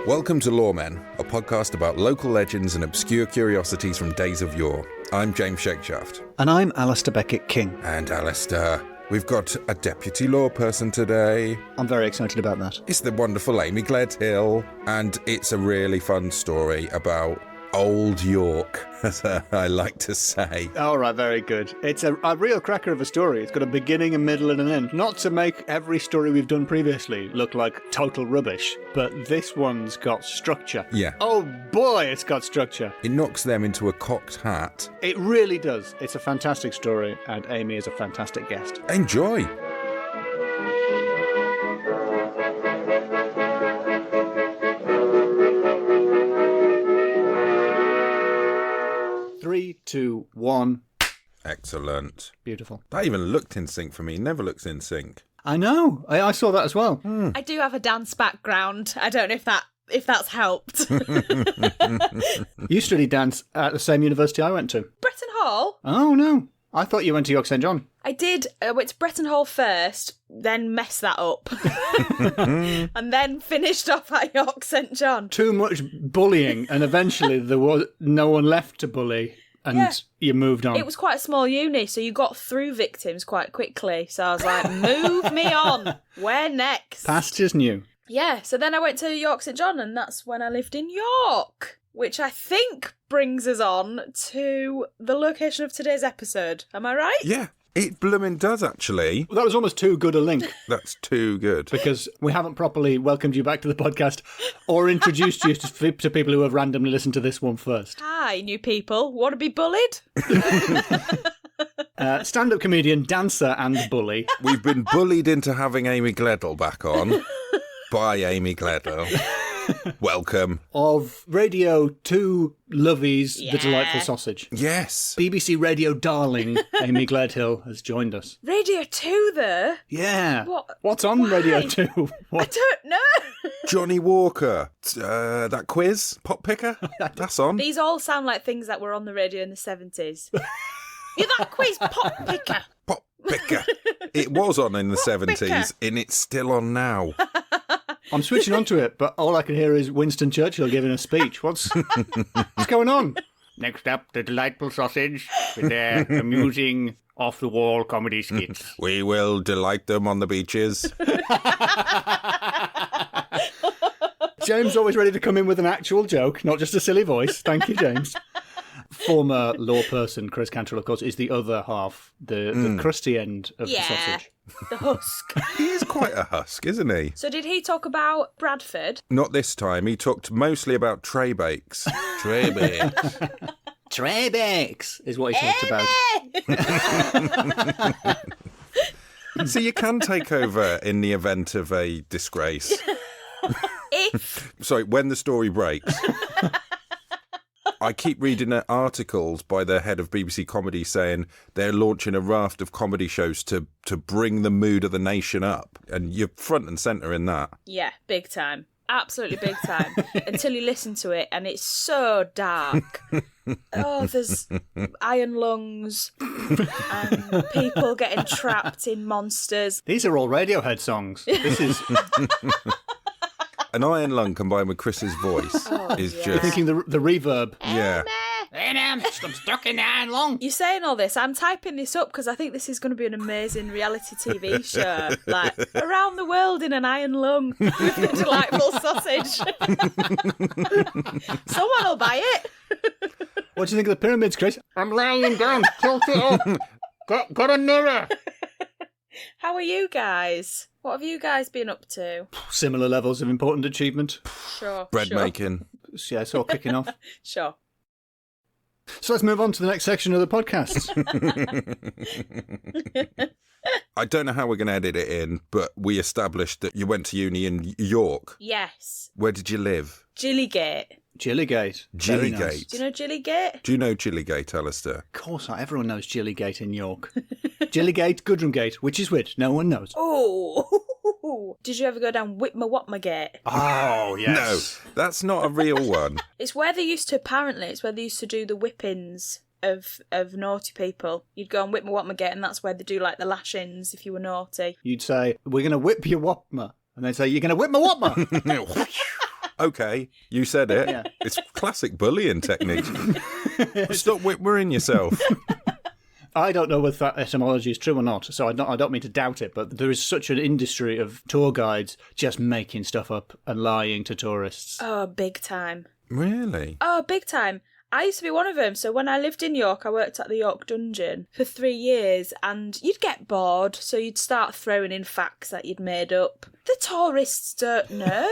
Welcome to Loremen, a podcast about local legends and obscure curiosities from days of yore. I'm James Shakeshaft. And I'm Alasdair Beckett-King. And Alasdair. We've got a deputy law person today. I'm very excited about that. It's the wonderful Amy Gledhill, and it's a really fun story about Old York, as I like to say. All right, very good. It's a real cracker of a story. It's got a beginning, a middle, and an end. Not to make every story we've done previously look like total rubbish, but this one's got structure. Yeah. Oh boy, it's got structure. It knocks them into a cocked hat. It really does. It's a fantastic story, and Amy is a fantastic guest. Enjoy! Three, two, one. Excellent. Beautiful. That even looked in sync for me. Never looks in sync. I know. I saw that as well. I do have a dance background. I don't know if that's helped. You studied dance at the same university I went to. Bretton Hall? Oh, no. I thought you went to York St John. I did. I went to Bretton Hall first, then messed that up. And then finished off at York St John. Too much bullying, and eventually there was no one left to bully, and you moved on. It was quite a small uni, so you got through victims quite quickly. So I was like, move me on. Where next? Past is new. Yeah, so then I went to York St John, and that's when I lived in York. Which I think brings us on to the location of today's episode. Am I right? Yeah, it bloomin' does, actually. Well, that was almost too good a link, That's too good. because we haven't properly welcomed you back to the podcast or introduced you to people who have randomly listened to this one first. Hi, new people. Want to be bullied? Stand-up comedian, dancer and bully. We've been bullied into having Amy Gledhill back on by Amy Gledhill. Welcome. Of Radio 2 Lovies, The Yeah. Delightful Sausage. Yes. BBC radio darling Amy Gledhill has joined us. Radio 2, though? Yeah. What? What's on Why? Radio 2? I What? don't know. Johnny Walker. That quiz? Pop picker? That's on. These all sound like things that were on the radio in the 70s. You're that quiz pop picker. Pop picker. It was on in the Pop 70s, picker. and it's still on now. I'm switching onto it, but all I can hear is Winston Churchill giving a speech. What's going on? Next up, The Delightful Sausage with their amusing off-the-wall comedy skits. We will delight them on the beaches. James always ready to come in with an actual joke, not just a silly voice. Thank you, James. Former law person Chris Cantrell, of course, is the other half, the crusty end of the Yeah, sausage. the husk. He is quite a husk, isn't he? So did he talk about Bradford? Not this time. He talked mostly about tray bakes. Tray bakes. Trebekes is what he talked about. So you can take over in the event of a disgrace. If. Sorry, when the story breaks. I keep reading articles by the head of BBC Comedy saying they're launching a raft of comedy shows to bring the mood of the nation up. And you're front and centre in that. Yeah, big time. Absolutely big time. Until you listen to it, and it's so dark. Oh, there's iron lungs and people getting trapped in monsters. These are all Radiohead songs. This is An iron lung combined with Chris's voice is yeah. just... thinking the reverb. Yeah. I'm stuck in the iron lung. You're saying all this. I'm typing this up because I think this is going to be an amazing reality TV show. Like, around the world in an iron lung with the delightful sausage. Someone will buy it. What do you think of the pyramids, Chris? I'm lying down. Tilt it up. Got a mirror. How are you guys? What have you guys been up to? Similar levels of important achievement. Sure. Bread sure, making. Yeah, it's all kicking off. Sure. So let's move on to the next section of the podcast. I don't know how we're going to edit it in, but we established that you went to uni in York. Yes. Where did you live? Gillygate. Gillygate. Very Gillygate. nice. Do you know Gillygate? Do you know Gillygate, Alasdair? Of course not. Everyone knows Gillygate in York. Gillygate, Goodramgate, which is which? No one knows. Oh. Did you ever go down Whitmer Gate? Oh, yes. No, that's not a real one. It's where they used to do the whippings of naughty people. You'd go and whip my whatma get, and that's where they do like the lashings if you were naughty. You'd say, we're going to whip your whatma. And they'd say, you're going to whip my whatma. Okay, you said it. Yeah. It's classic bullying technique. Stop whippering yourself. I don't know whether that etymology is true or not, so I don't mean to doubt it, but there is such an industry of tour guides just making stuff up and lying to tourists. Oh, big time. Really? Oh, big time. I used to be one of them. So when I lived in York, I worked at the York Dungeon for 3 years, and you'd get bored, so you'd start throwing in facts that you'd made up. The tourists don't know.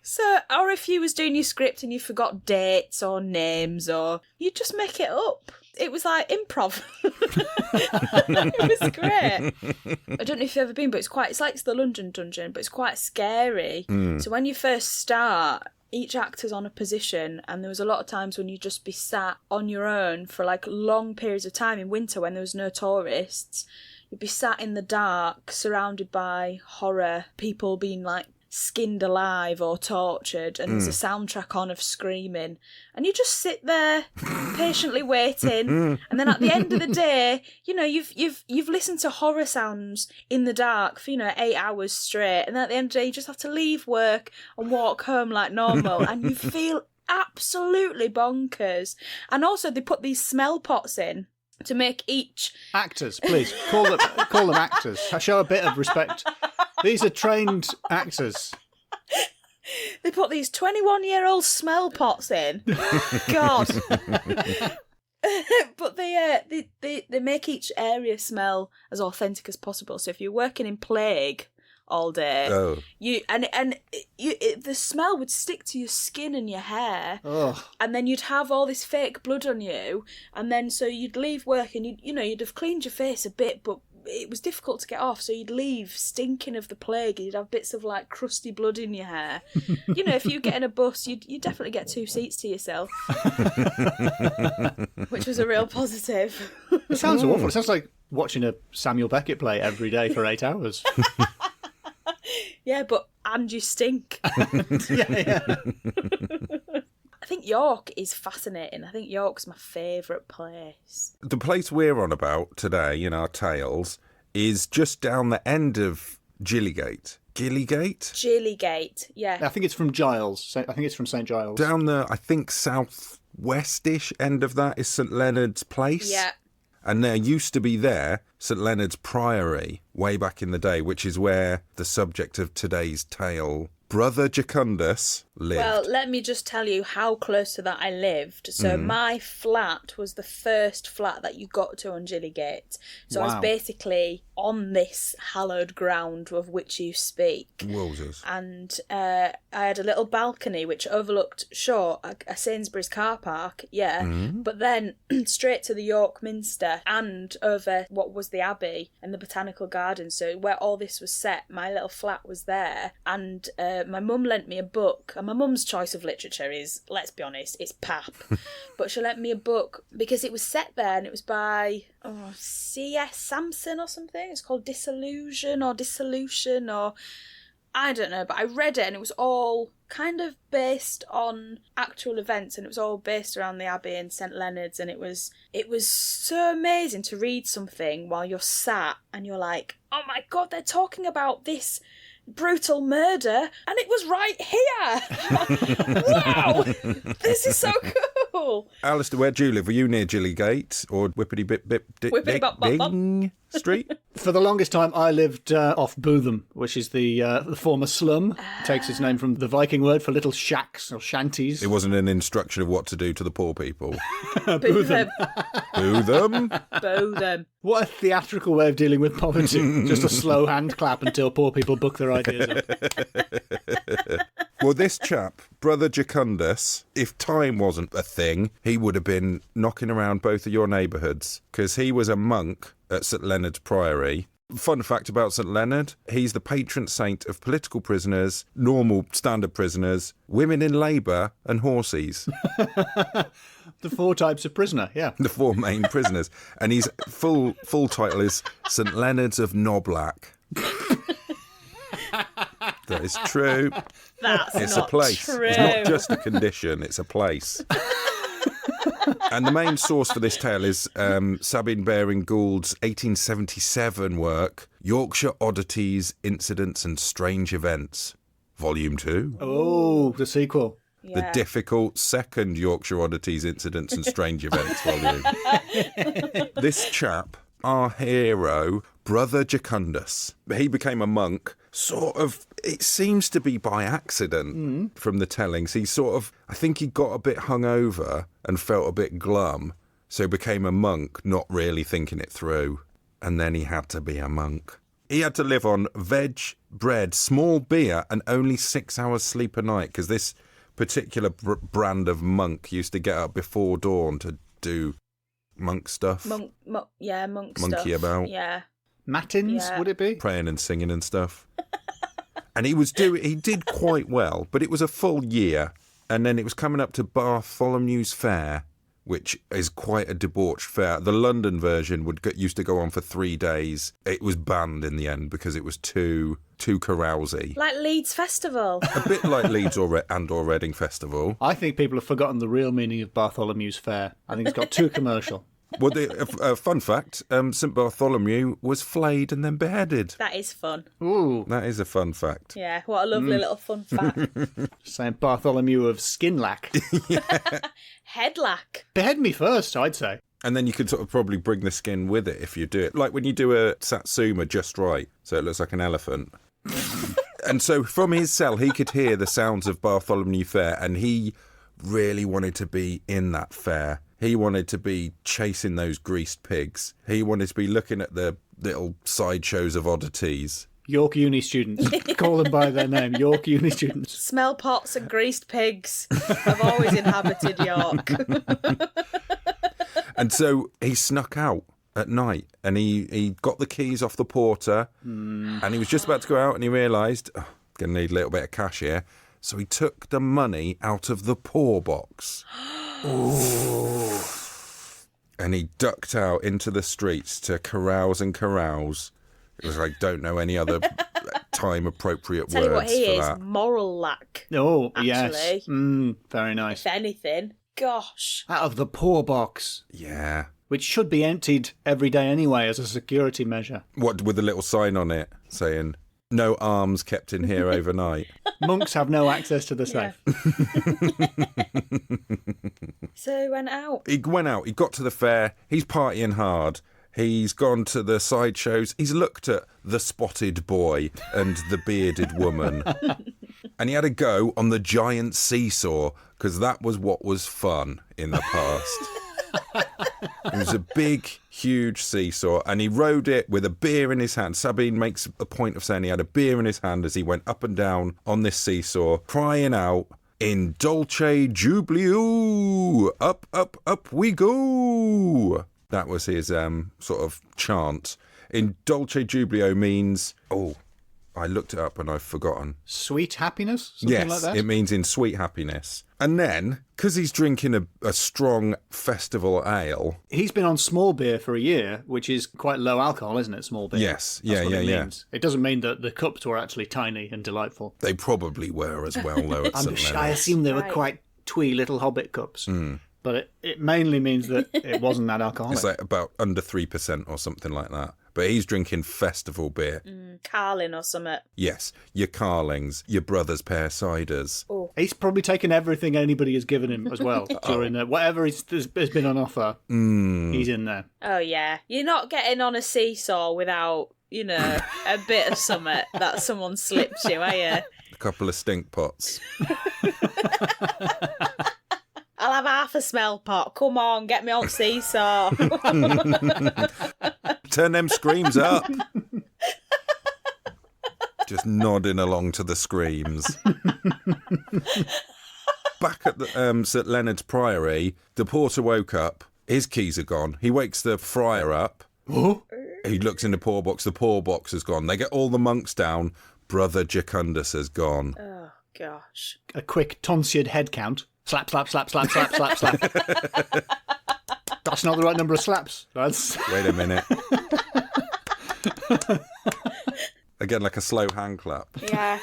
So, or if you was doing your script and you forgot dates or names, or you'd just make it up. It was like improv. It was great. I don't know if you've ever been, but it's like the London Dungeon, but it's quite scary. So when you first start, each actor's on a position, and there was a lot of times when you'd just be sat on your own for like long periods of time in winter when there was no tourists. You'd be sat in the dark, surrounded by horror, people being like skinned alive or tortured, and there's a soundtrack on of screaming, and you just sit there patiently waiting, and then at the end of the day, you know, you've listened to horror sounds in the dark for 8 hours straight, and then at the end of the day you just have to leave work and walk home like normal, and you feel absolutely bonkers. And also they put these smell pots in to make each Actors, please, call them actors. Show a bit of respect. These are trained actors. They put these 21-year-old smell pots in. God. But they make each area smell as authentic as possible. So if you're working in plague all day, the smell would stick to your skin and your hair, and then you'd have all this fake blood on you, and then so you'd leave work and you'd have cleaned your face a bit, but it was difficult to get off, so you'd leave stinking of the plague, and you'd have bits of like crusty blood in your hair. If you get in a bus, you'd definitely get 2 seats to yourself, which was a real positive. It sounds awful. It sounds like watching a Samuel Beckett play every day for 8 hours. Yeah, and you stink. Yeah. I think York is fascinating. I think York's my favourite place. The place we're on about today in our tales is just down the end of Gillygate. Gillygate, yeah. I think it's from Giles. I think it's from St Giles. Down the, I think, south-westish end of that is St Leonard's Place. Yeah. And there used to be St Leonard's Priory, way back in the day, which is where the subject of today's tale, Brother Jacundus, lived. Well, let me just tell you how close to that I lived. So my flat was the first flat that you got to on Gillygate. So I was basically on this hallowed ground of which you speak. Wowzers. And I had a little balcony which overlooked, a Sainsbury's car park, but then straight to the York Minster and over what was the Abbey and the Botanical Gardens. So where all this was set, my little flat was there. And my mum lent me a book, and my mum's choice of literature is, let's be honest, it's pap. But she lent me a book because it was set there, and it was by C.S. Sampson or something. It's called Dissolution, or I don't know, but I read it, and it was all kind of based on actual events, and it was all based around the Abbey and St Leonard's, and it was so amazing to read something while you're sat and you're like, oh my God, they're talking about this brutal murder, and it was right here. Wow, this is so cool. Alasdair, where do you live? Were you near Gillygate or Whippity-Bip-Bip-Ding Street? For the longest time, I lived off Bootham, which is the former slum. It takes its name from the Viking word for little shacks or shanties. It wasn't an instruction of what to do to the poor people. Bootham. Bootham. What a theatrical way of dealing with poverty. Just a slow hand clap until poor people book their ideas up. Well, this chap, Brother Jacundus, if time wasn't a thing, he would have been knocking around both of your neighbourhoods, because he was a monk at St Leonard's Priory. Fun fact about St Leonard, he's the patron saint of political prisoners, normal standard prisoners, women in labour and horses. The 4 types of prisoner, yeah. The 4 main prisoners. And his full title is St Leonard's of Knoblack. That is true. That's it's not a place. True. It's not just a condition, it's a place. And the main source for this tale is Sabine Baring-Gould's 1877 work, Yorkshire Oddities, Incidents and Strange Events, Volume 2. Oh, the sequel. Yeah. The difficult second Yorkshire Oddities, Incidents and Strange Events volume. This chap, our hero, Brother Jacundus, he became a monk, sort of, it seems to be by accident from the tellings. He sort of, I think he got a bit hungover and felt a bit glum, so he became a monk, not really thinking it through. And then he had to be a monk. He had to live on veg, bread, small beer, and only 6 hours sleep a night, because this particular brand of monk used to get up before dawn to do monk stuff. Monk stuff. Monkey about. Yeah. Matins, Yeah. would it be? Praying and singing and stuff. And he did quite well, but it was a full year. And then it was coming up to Bartholomew's Fair, which is quite a debauched fair. The London version used to go on for 3 days. It was banned in the end because it was too carousy. Like Leeds Festival. A bit like Leeds or Reading Festival. I think people have forgotten the real meaning of Bartholomew's Fair. I think it's got too commercial. Well, fun fact, St Bartholomew was flayed and then beheaded. That is fun. Ooh, That is a fun fact. Yeah, what a lovely little fun fact. St Bartholomew of Skinlack. Headlack. Behead me first, I'd say. And then you could sort of probably bring the skin with it if you do it. Like when you do a satsuma just right, so it looks like an elephant. And so from his cell, he could hear the sounds of Bartholomew Fair, and he really wanted to be in that fair. He wanted to be chasing those greased pigs. He wanted to be looking at the little sideshows of oddities. York Uni students. Call them by their name. York Uni students. Smell pots and greased pigs have always inhabited York. And so he snuck out at night, and he got the keys off the porter, and he was just about to go out, and he realised, oh, going to need a little bit of cash here. So he took the money out of the poor box. Ooh. And he ducked out into the streets to carouse and carouse. It was like, don't know any other time-appropriate Tell words you what he for is, that. moral lack. Oh, Actually. yes. Very nice. If anything. Gosh. Out of the poor box, Yeah. which should be emptied every day anyway as a security measure. What, with a little sign on it saying, no arms kept in here overnight. Monks have no access to the safe. So he went out. He went out, he got to the fair, he's partying hard. He's gone to the sideshows. He's looked at the spotted boy and the bearded woman. And he had a go on the giant seesaw, because that was what was fun in the past. It was a big, huge seesaw, and he rode it with a beer in his hand. Sabine makes a point of saying he had a beer in his hand as he went up and down on this seesaw, crying out, "In Dolce Jubileum, up, up, up we go." That was his sort of chant. In Dolce Jubileum means, oh, I looked it up and I've forgotten. Sweet happiness? Something like that? It means in sweet happiness. And then, because he's drinking a strong festival ale. He's been on small beer for a year, which is quite low alcohol, isn't it, small beer? Yes, That's what it yeah. means. It doesn't mean that the cups were actually tiny and delightful. They probably were as well, though. At some I level. assume they were Right. quite twee little hobbit cups. But it mainly means that it wasn't that alcoholic. It's like about under 3% or something like that. But he's drinking festival beer. Carlin or something. Yes, your Carlings, your brother's pear ciders. He's probably taken everything anybody has given him as well during whatever has been on offer. He's in there. Oh, yeah. You're not getting on a seesaw without, a bit of something that someone slips you, are you? A couple of stink pots. I'll have half a smell pot. Come on, get me on seesaw. Turn them screams up. Just nodding along to the screams. Back at the St Leonard's Priory, the porter woke up. His keys are gone. He wakes the friar up. Oh? He looks in the poor box. The poor box has gone. They get all the monks down. Brother Jacundus has gone. Oh, gosh. A quick tonsured head count. Slap, slap, slap, slap, slap, slap, slap. That's not the right number of slaps. That's... Wait a minute. Again, like a slow hand clap. Yeah.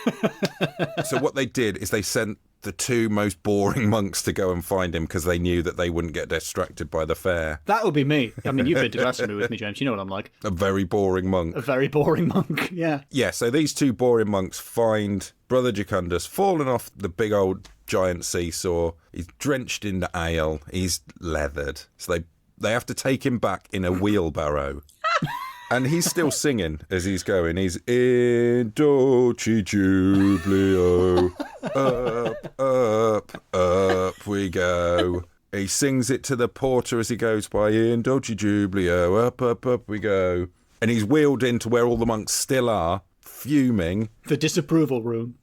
So what they did is they sent the two most boring monks to go and find him because they knew that they wouldn't get distracted by the fair. That would be me. I mean, you've been to Glastonbury with me, James. You know what I'm like. A very boring monk. A very boring monk, yeah. Yeah, so these two boring monks find Brother Jacundus fallen off the big old giant seesaw. He's drenched in the ale. He's leathered. So they have to take him back in a wheelbarrow. And he's still singing as he's going. He's in dolce jubileo, up we go. He sings it to the porter as he goes by, in dolce jubileo, up we go. And he's wheeled into where all the monks still are, fuming. The disapproval room.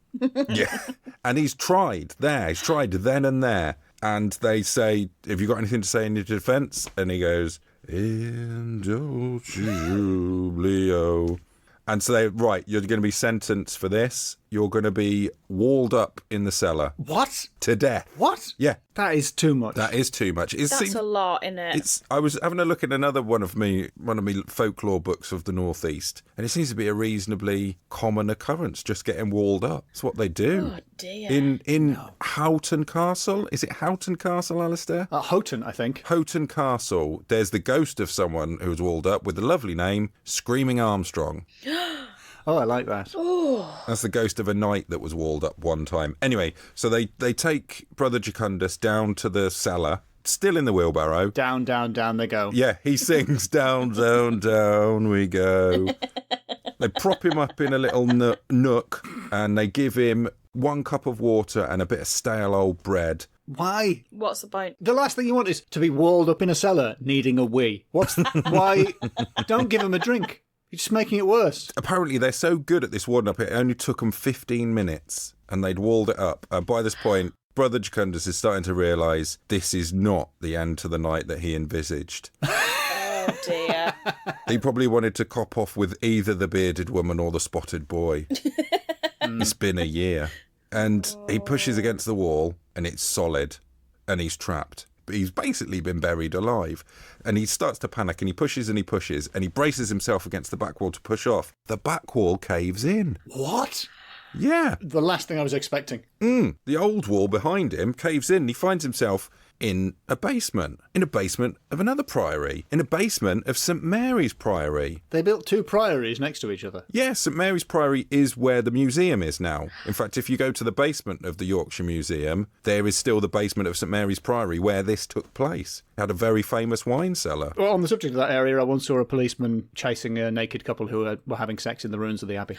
Yeah. And he's tried there. He's tried then and there. And they say, have you got anything to say in your defence? And he goes, in dolce jubileo. And so they, right, you're going to be sentenced for this. You're going to be walled up in the cellar. What? To death. What? Yeah. That is too much. That is too much. That's a lot, isn't it? I was having a look at another one of me folklore books of the Northeast, and it seems to be a reasonably common occurrence, just getting walled up. It's what they do. Oh, dear. In Houghton Castle. Is it Houghton Castle, Alasdair? Houghton, I think. Houghton Castle. There's the ghost of someone who was walled up with the lovely name, Screaming Armstrong. Oh, I like that. Oh. That's the ghost of a knight that was walled up one time. Anyway, so they take Brother Jacundus down to the cellar, still in the wheelbarrow. Down, down, down they go. Yeah, he sings, down, down, down we go. They prop him up in a little nook and they give him 1 cup of water and a bit of stale old bread. Why? What's the point? The last thing you want is to be walled up in a cellar needing a wee. Why? Don't give him a drink. You're just making it worse. Apparently, they're so good at this walling up, it only took them 15 minutes and they'd walled it up. And by this point, Brother Jacundus is starting to realise this is not the end to the night that he envisaged. Oh, dear. He probably wanted to cop off with either the bearded woman or the spotted boy. It's been a year. And he pushes against the wall and it's solid and he's trapped. He's basically been buried alive. And he starts to panic and he pushes and he pushes and he braces himself against the back wall to push off. The back wall caves in. What? Yeah. The last thing I was expecting. The old wall behind him caves in and he finds himself in a basement of another priory, in a basement of St Mary's Priory. They built 2 priories next to each other. Yeah, St Mary's Priory is where the museum is now. In fact, if you go to the basement of the Yorkshire Museum, there is still the basement of St Mary's Priory where this took place. It had a very famous wine cellar. Well, on the subject of that area, I once saw a policeman chasing a naked couple who were having sex in the ruins of the Abbey.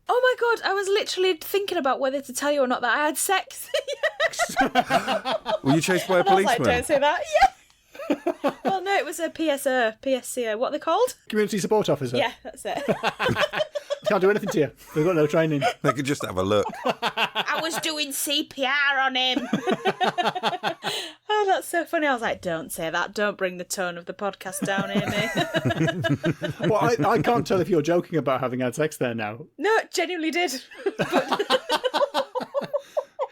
Oh my God, I was literally thinking about whether to tell you or not that I had sex. Were you chased by a I was policeman? like, don't say that. Yeah. Well, no, it was a PSCO. What are they called? Community support officer. Yeah, that's it. Can't do anything to you. They've got no training. They could just have a look. I was doing CPR on him. Oh, that's so funny. I was like, don't say that. Don't bring the tone of the podcast down, Amy. Well, I can't tell if you're joking about having had sex there now. No, genuinely did.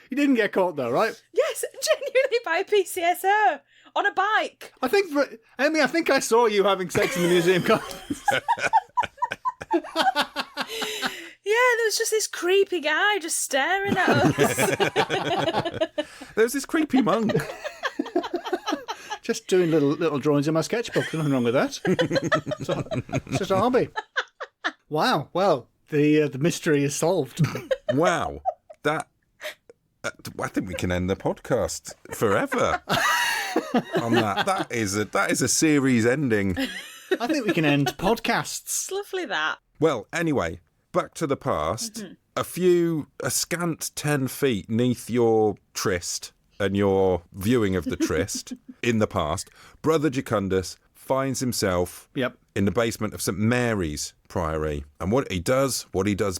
You didn't get caught though, right? Yes, genuinely by a PCSO on a bike. Amy, I think I saw you having sex in the museum gardens. Yeah, there was just this creepy guy just staring at us. There was this creepy monk. Just doing little drawings in my sketchbook. Nothing wrong with that. It's just a hobby. Wow. Well, the mystery is solved. Wow. That... I think we can end the podcast forever on that. That is a series ending. I think we can end podcasts. It's lovely, that. Well, anyway, back to the past. A scant 10 feet neath your tryst and your viewing of the tryst in the past, Brother Jacundus finds himself in the basement of St Mary's Priory. And what he does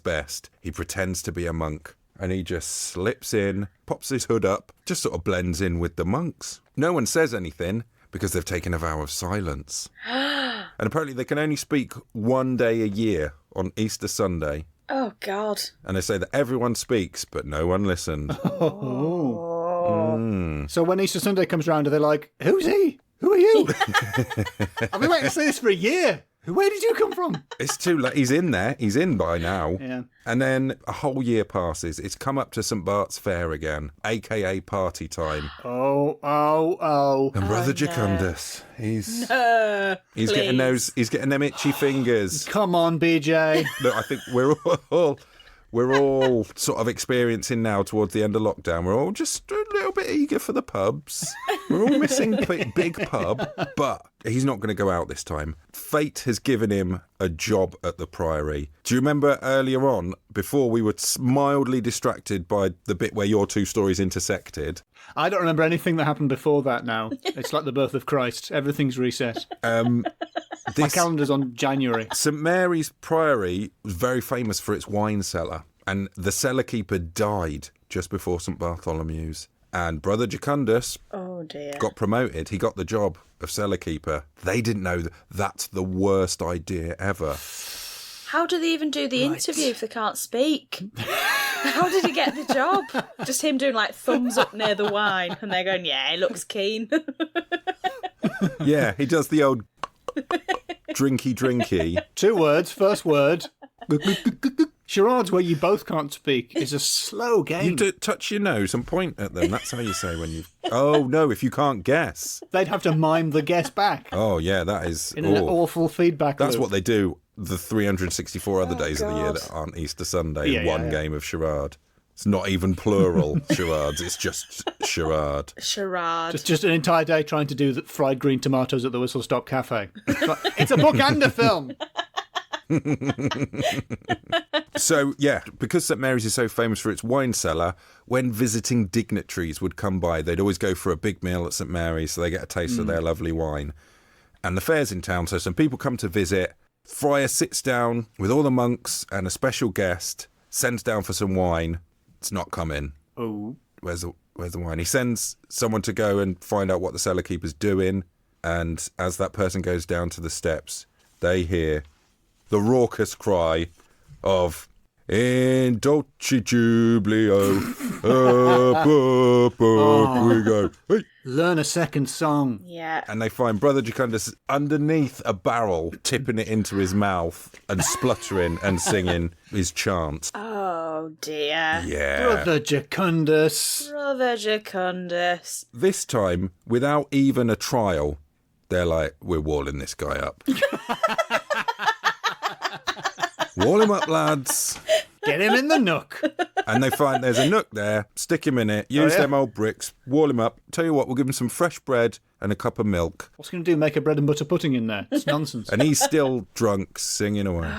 best, he pretends to be a monk. And he just slips in, pops his hood up, just sort of blends in with the monks. No one says anything because they've taken a vow of silence. And apparently they can only speak 1 day a year on Easter Sunday. Oh, God. And they say that everyone speaks, but no one listened. So when Easter Sunday comes round, are they like, who's he? Who are you? I've been waiting to say this for a year. Where did you come from? It's too late. He's in there. He's in by now. Yeah. And then a whole year passes. It's come up to St. Bart's Fair again, a.k.a. party time. Oh. And Brother no. Jacundus, he's Please. getting them itchy fingers. Come on, BJ. Look, I think we're all sort of experiencing now towards the end of lockdown. We're all just a little bit eager for the pubs. We're all missing big pub, but he's not going to go out this time. Fate has given him a job at the Priory. Do you remember earlier on, before we were mildly distracted by the bit where your two stories intersected? I don't remember anything that happened before that now. It's like the birth of Christ. Everything's reset. My calendar's on January. St Mary's Priory was very famous for its wine cellar, and the cellar keeper died just before St Bartholomew's. And Brother Jacundus got promoted. He got the job of cellar keeper. They didn't know that's the worst idea ever. How do they even do the interview if they can't speak? How did he get the job? Just him doing like thumbs up near the wine, and they're going, "Yeah, he looks keen." Yeah, he does the old drinky. 2 words. First word. Charades where you both can't speak is a slow game. You do touch your nose and point at them. That's how you say when you... Oh, no, if you can't guess. They'd have to mime the guess back. Oh, yeah, that is... In an awful feedback That's loop. what they do the 364 other days of the year that aren't Easter Sunday in one game of charade. It's not even plural charades. It's just charade. Charade. Just an entire day trying to do the fried green tomatoes at the Whistle Stop Cafe. It's a book and a film. So, yeah, because St Mary's is so famous for its wine cellar, when visiting dignitaries would come by, they'd always go for a big meal at St Mary's so they get a taste of their lovely wine. And the fair's in town, so some people come to visit. Friar sits down with all the monks and a special guest, sends down for some wine. It's not coming. Oh. Where's the wine? He sends someone to go and find out what the cellar keeper's doing. And as that person goes down to the steps, they hear the raucous cry of "In Dulce Jubileo, up we go." Hey. Learn a second song. Yeah. And they find Brother Jacundus underneath a barrel, tipping it into his mouth and spluttering and singing his chant. Oh dear. Yeah. Brother Jacundus. Brother Jacundus. This time, without even a trial, they're like, "We're walling this guy up." Wall him up, lads. Get him in the nook. And they find there's a nook there, stick him in it, use them old bricks, wall him up. Tell you what, we'll give him some fresh bread and a cup of milk. What's he going to do? Make a bread and butter pudding in there? It's nonsense. And he's still drunk, singing away.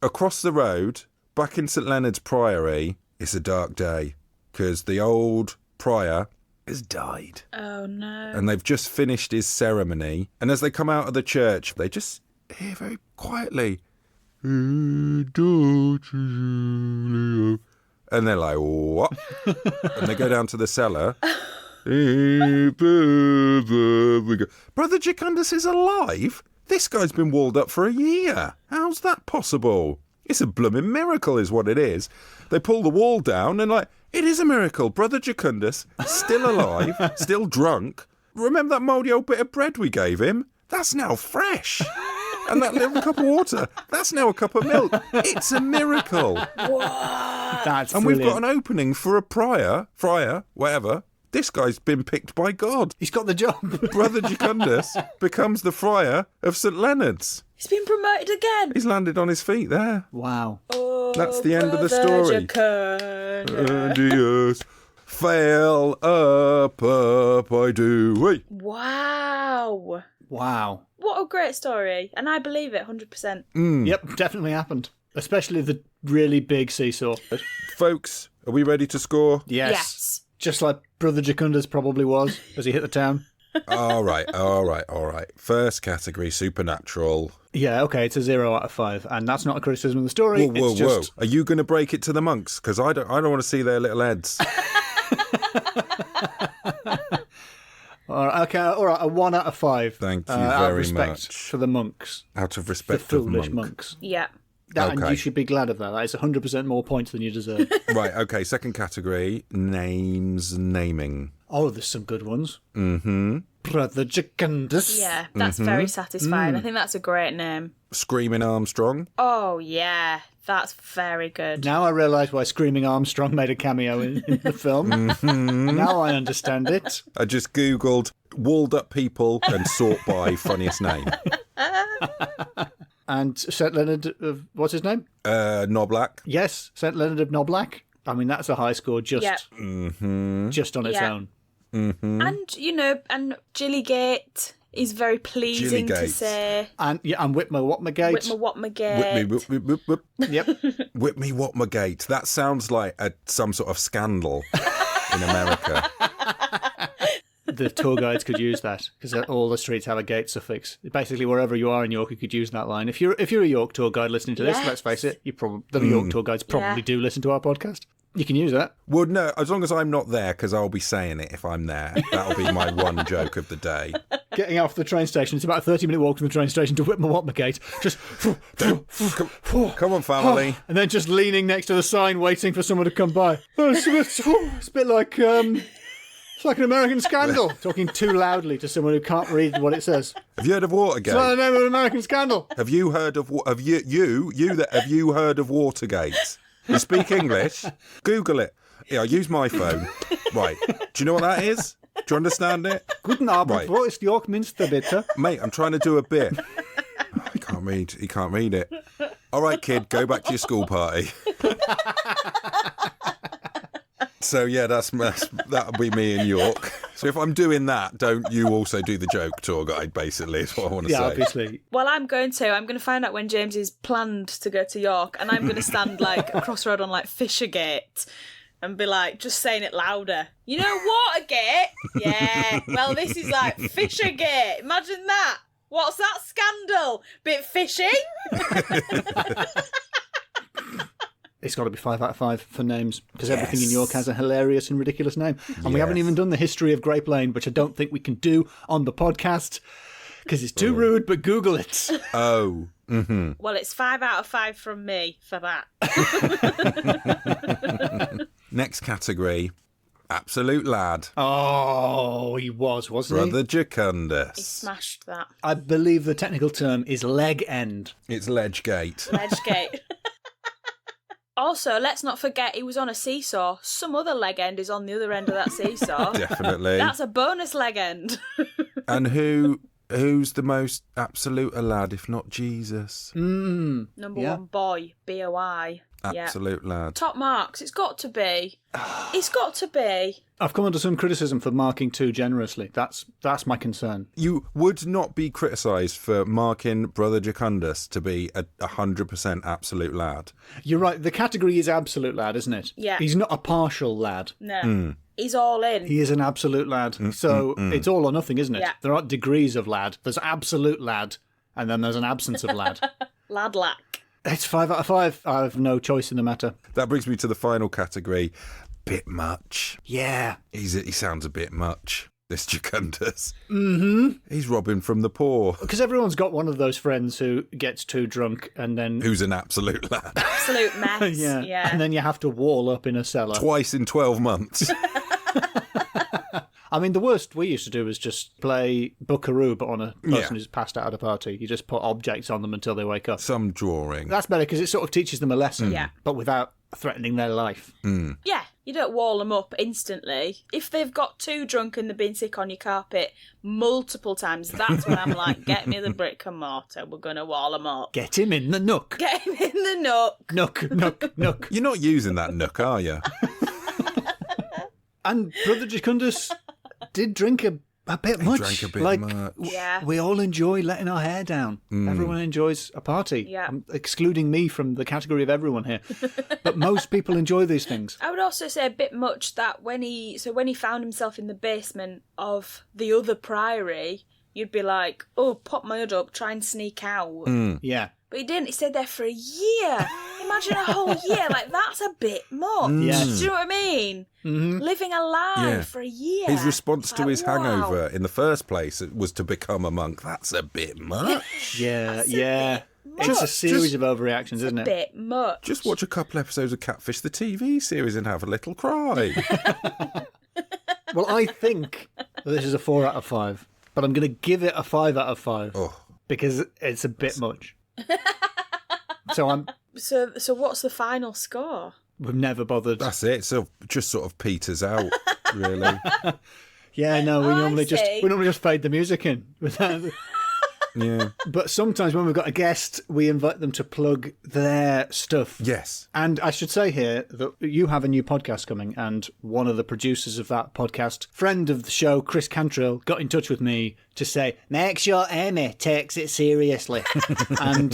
Across the road, back in St Leonard's Priory, it's a dark day because the old prior has died. Oh no. And they've just finished his ceremony. And as they come out of the church, they just hear very quietly, "And they're like, what? And they go down to the cellar. Brother Jacundus is alive? This guy's been walled up for a year. How's that possible? It's a blooming miracle is what it is. They pull the wall down and like, it is a miracle. Brother Jacundus, still alive, still drunk. Remember that mouldy old bit of bread we gave him? That's now fresh. And that little cup of water, that's now a cup of milk. It's a miracle. That's And brilliant. we've got an opening for a friar, whatever. This guy's been picked by God. He's got the job. Brother Jacundus becomes the friar of St Leonard's. He's been promoted again. He's landed on his feet there. Wow. Oh, That's the end of the Brother story. Jacundus. And he is fail up, I do. Wait. Wow. Wow. What a great story. And I believe it 100%. Yep, definitely happened. Especially the really big seesaw. Folks, are we ready to score? Yes. Just like Brother Jacundus probably was as he hit the town. All right. First category, supernatural. Yeah, okay, it's a 0 out of 5. And that's not a criticism of the story. Whoa. Are you going to break it to the monks? Because I don't want to see their little heads. All right, a 1 out of 5. Thank you out of very respect much. for the monks. Out of The respect for foolish monks. monks. Yeah. And Okay. you should be glad of that. That is 100% more points than you deserve. Right, okay, second category, names, naming. Oh, there's some good ones. Mm-hmm. Brother Jacundus. Yeah, that's very satisfying. I think that's a great name. Screaming Armstrong. Oh, yeah, that's very good. Now I realise why Screaming Armstrong made a cameo in the film. Now I understand it. I just Googled walled up people and sort by funniest name. And St. Leonard of, what's his name? Noblack. Yes, St. Leonard of Noblack. I mean, that's a high score just, Yep. just on its Yeah. own. And, and Jillygate is very pleasing to Jillygate. say. And Whitmer Watmergate. Whitmer Watmergate. Whip me, whip, whip, whip. Yep. Whip me, what my gate. That sounds like some sort of scandal in America. The tour guides could use that because all the streets have a gate suffix. Basically, wherever you are in York, you could use that line. If you're a York tour guide listening to this, Yes. let's face it, the York tour guides probably do listen to our podcast. You can use that. Well, no, as long as I'm not there, because I'll be saying it if I'm there. That'll be my one joke of the day. Getting off the train station, it's about a 30-minute walk from the train station to Whitmer Watmergate. Just Come on, family. and then just leaning next to the sign, waiting for someone to come by. It's a bit like it's like an American Scandal. Talking too loudly to someone who can't read what it says. Have you heard of Watergate? It's like the name of an American Scandal. Have you heard of have you heard of Watergate? You speak English? Google it. Yeah, I use my phone. Right. Do you know what that is? Do you understand it? Guten Abend, Right. wo ist York Minster, bitte? Mate, I'm trying to do a bit. He can't read. He can't read it. All right, kid, go back to your school party. So yeah, that'll be me in York. So if I'm doing that, don't you also do the joke, tour guide? Basically, is what I want to Yeah, say. obviously. Well, I'm going to find out when James is planned to go to York, and I'm going to stand like across the road on like Fishergate and be like, just saying it louder. You know, Watergate? Yeah. Well, this is like Fishergate. Imagine that. What's that scandal? Bit fishy? It's got to be 5 out of 5 for names because everything in York has a hilarious and ridiculous name. And we haven't even done the history of Grape Lane, which I don't think we can do on the podcast because it's too rude, but Google it. Oh. Mm-hmm. Well, it's 5 out of 5 from me for that. Next category, absolute lad, Oh, he was, wasn't brother He Jacundus. smashed that. he? I believe the technical term is leg end. It's Ledgegate. Ledgegate. Also, let's not forget he was on a seesaw. Some other leg end is on the other end of that seesaw. Definitely. That's a bonus leg end. And who's the most absolute a lad if not Jesus? Number Yeah. 1 boy, BOI. Yeah. Absolute lad. Top marks. It's got to be. It's got to be. I've come under some criticism for marking too generously. That's my concern. You would not be criticised for marking brother Jacundus to be a 100% absolute lad. You're right. The category is absolute lad, isn't it? Yeah. He's not a partial lad. No. He's all in. He is an absolute lad. So it's all or nothing, isn't it? Yeah. There aren't degrees of lad. There's absolute lad, and then there's an absence of lad. Lad lack. It's 5 out of 5. I have no choice in the matter. That brings me to the final category. Bit much. Yeah. He sounds a bit much, this Jacundus. Mm-hmm. He's robbing from the poor. Because everyone's got one of those friends who gets too drunk and then... Who's an absolute lad. Absolute mess. Yeah. Yeah. And then you have to wall up in a cellar. Twice in 12 months. I mean, the worst we used to do was just play Buckaroo, but on a person Yeah. who's passed out at a party. You just put objects on them until they wake up. Some drawing. That's better because it sort of teaches them a lesson, Yeah. but without threatening their life. Yeah, you don't wall them up instantly. If they've got too drunk and they've been sick on your carpet multiple times, that's when I'm like, get me the brick and mortar. We're going to wall them up. Get him in the nook. Get him in the nook. Nook, nook, nook. You're not using that nook, are you? And Brother Jacundus did drink a bit much. drank a bit like, much. Yeah. We all enjoy letting our hair down. Everyone enjoys a party. Yeah. I'm excluding me from the category of everyone here. But most people enjoy these things. I would also say a bit much that when he found himself in the basement of the other priory, you'd be like, oh, pop my hood up, try and sneak out. Yeah. But he didn't. He stayed there for a year. Imagine a whole year. Like, that's a bit much. Yes. Do you know what I mean? Mm-hmm. Living a lie Yeah. for a year. His response to Like, his wow. hangover in the first place was to become a monk. That's a bit much. Yeah, yeah. It's a series of overreactions, isn't it? Bit much. Just watch a couple episodes of Catfish the TV series and have a little cry. Well, I think this is a 4 out of 5, but I'm going to give it a 5 out of 5 because it's a bit much. So what's the final score? We've never bothered. That's it. So just sort of peters out, really. Yeah, no, we normally just fade the music in. Yeah. But sometimes when we've got a guest, we invite them to plug their stuff. Yes. And I should say here that you have a new podcast coming, and one of the producers of that podcast, friend of the show, Chris Cantrill, got in touch with me to say, make sure Amy takes it seriously. And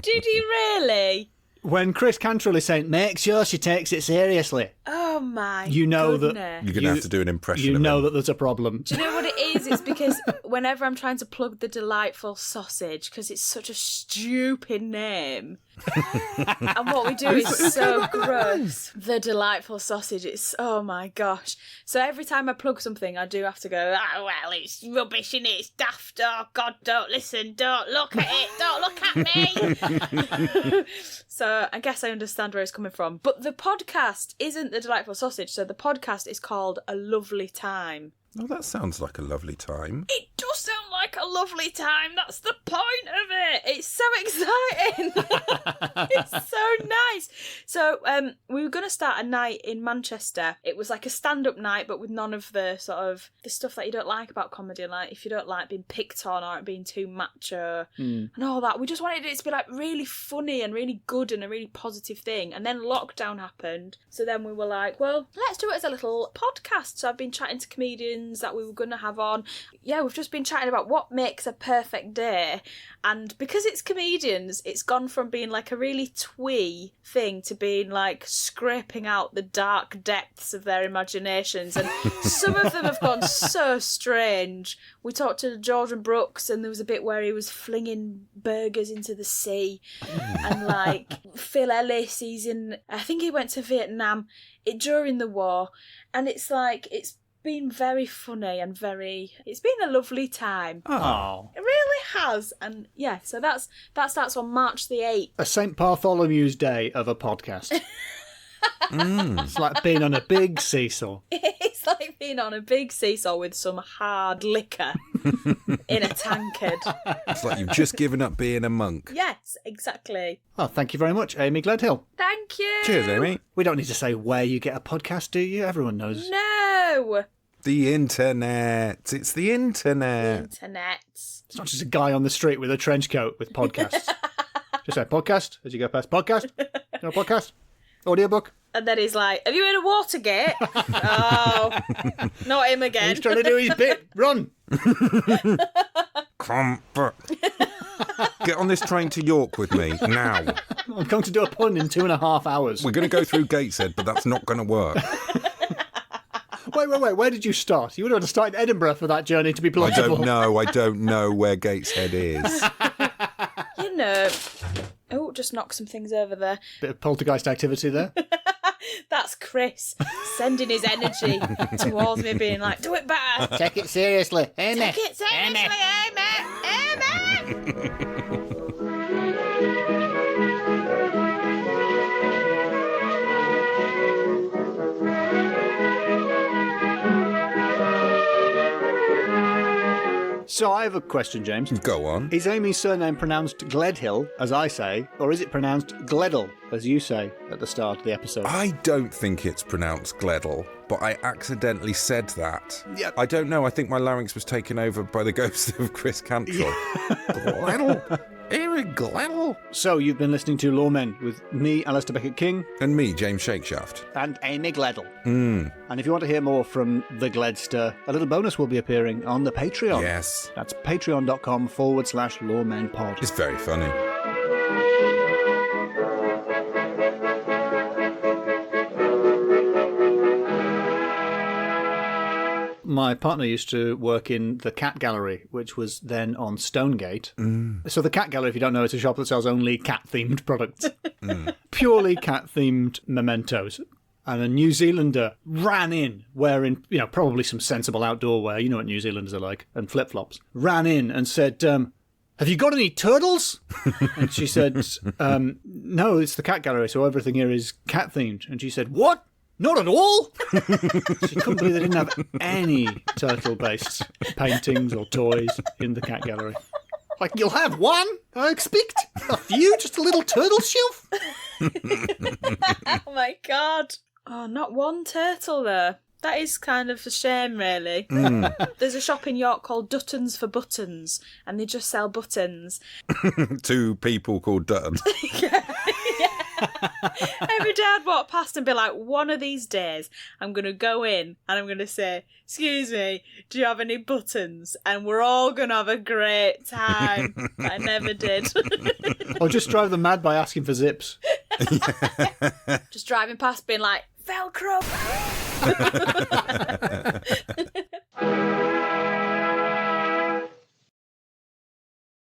did he really? When Chris Cantrill is saying, make sure she takes it seriously, oh my you know goodness. that you're going to have to do an impression you of know him. that there's a problem. Do you know what it is? It's because whenever I'm trying to plug the delightful sausage, because it's such a stupid name, and what we do is so gross. The delightful sausage, it's, oh my gosh. So every time I plug something, I do have to go, oh, well, it's rubbish and it's daft. Oh, God, don't listen. Don't look at it. Don't look at me. So I guess I understand where it's coming from. But the podcast isn't the delightful sausage. So the podcast is called A Lovely Time. Oh, that sounds like a lovely time. It does sound like a lovely time. That's the point of it. It's so exciting. It's so nice. So we were going to start a night in Manchester. It was like a stand-up night, but with none of the sort of the stuff that you don't like about comedy. Like if you don't like being picked on or it being too macho and all that. We just wanted it to be like really funny and really good and a really positive thing. And then lockdown happened. So then we were like, well, let's do it as a little podcast. So I've been chatting to comedians that we were going to have on. Yeah, we've just been chatting about what makes a perfect day, and because it's comedians, it's gone from being like a really twee thing to being like scraping out the dark depths of their imaginations, and some of them have gone so strange. We talked to Jordan Brooks, and there was a bit where he was flinging burgers into the sea, and like Phil Ellis, I think he went to Vietnam during the war, and it's like it's been very funny and it's been a lovely time. Oh. It really has. And yeah, so that starts on March the 8th. A St. Bartholomew's Day of a podcast. It's like being on a big seesaw. It's like being on a big seesaw with some hard liquor in a tankard. It's like you've just given up being a monk. Yes, exactly. Oh, thank you very much, Amy Gledhill. Thank you. Cheers, Amy. We don't need to say where you get a podcast, do you? Everyone knows. No. The internet. It's the internet. Internet. It's not just a guy on the street with a trench coat with podcasts. Just say podcast as you go past. Podcast? No podcast? Audiobook? And then he's like, have you heard of Watergate? Oh, not him again. He's trying to do his bit. Run! Come back. Get on this train to York with me now. I'm going to do a pun in 2.5 hours. We're going to go through Gateshead, but that's not going to work. Wait. Where did you start? You would have started Edinburgh for that journey to be I plausible. don't know where Gateshead is. You know. Oh, just knock some things over there. Bit of poltergeist activity there. That's Chris sending his energy towards me, being like, do it better. Take it seriously, Amy. Take it seriously, Amy. So I have a question, James. Go on. Is Amy's surname pronounced Gledhill, as I say, or is it pronounced Gledhill, as you say at the start of the episode? I don't think it's pronounced Gledhill, but I accidentally said that. Yep. I don't know. I think my larynx was taken over by the ghost of Chris Cantrill. Gledhill? Eric Gledhill? So you've been listening to Loremen with me, Alasdair Beckett-King. And me, James Shakeshaft. And Amy Gledhill. And if you want to hear more from the Gledster, a little bonus will be appearing on the Patreon. Yes. That's patreon.com/LoremenPod. It's very funny. My partner used to work in the Cat Gallery, which was then on Stonegate. So the Cat Gallery, if you don't know, is a shop that sells only cat-themed products. Purely cat-themed mementos. And a New Zealander ran in wearing, probably some sensible outdoor wear. You know what New Zealanders are like. And flip-flops. Ran in and said, have you got any turtles? And she said, no, it's the cat gallery, so everything here is cat-themed. And she said, what? Not at all? She couldn't believe they didn't have any turtle-based paintings or toys in the cat gallery. Like, you'll have one? I expect a few, just a little turtle shelf. Oh my god. Oh, not one turtle though. That is kind of a shame, really. There's a shop in York called Duttons for Buttons, and they just sell buttons. 2 people called Dutton. Yeah. Every day I'd walk past and be like, one of these days I'm going to go in and I'm going to say, excuse me, do you have any buttons? And we're all going to have a great time. I never did. Or just drive them mad by asking for zips. Just driving past being like, Velcro.